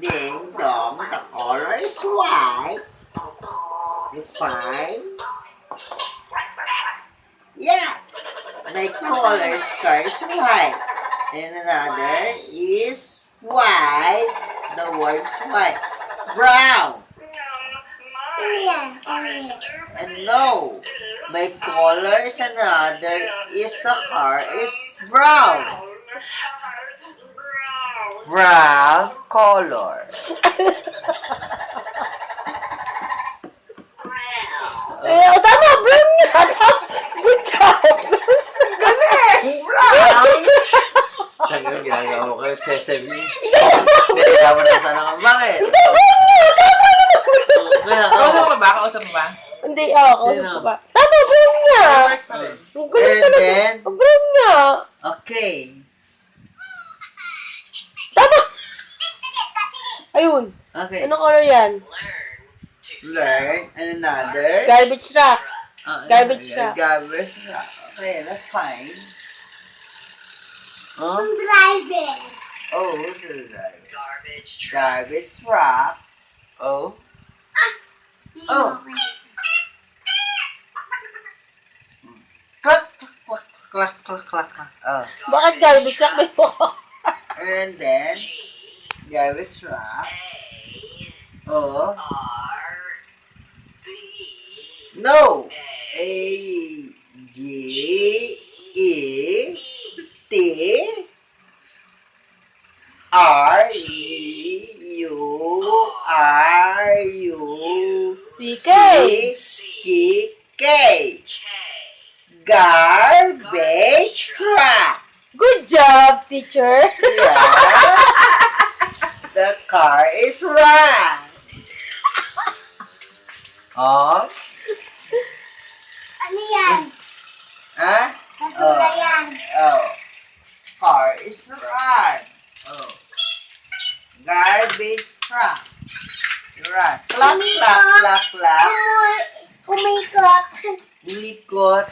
Ding dong, the color is white. Define. Yeah, my color's car is white. And another is white. The word's white. Brown. And no, my color is another is the car is brown. Brown color. Tama, brown nga. Good job. Galing! Brown! Ano ginagawa ko yung sesame? Nilalaman na sana ka. Bakit? Kausap mo ba? Kausap mo ba? Hindi, kausap ko ba? Tama, brown nga. Ang gulo And talaga. then, Brown nga. okay. Tama. Ayun. Okay. Anong color yan? Learn. And another. Garbage truck. Garbage truck. Garbage truck. Okay, that's fine. Huh? Driving. Oh, who's the driver? Garbage truck. Oh. Oh. Clack, clack, clack, clack, clack, clack. Oh. Bakit garbage truck may buko? And then, garbage truck. Oh. No. A, G, E, T, R, E, U, R, U, CK. C, K. Garbage truck. Good job, teacher. Yeah. The car is right. Oh. Ano yan? Huh? Basura yan. Oh. Car is right. Oh. Garbage truck. Right. Clap, clap, clap, clap. Umikot. Likot.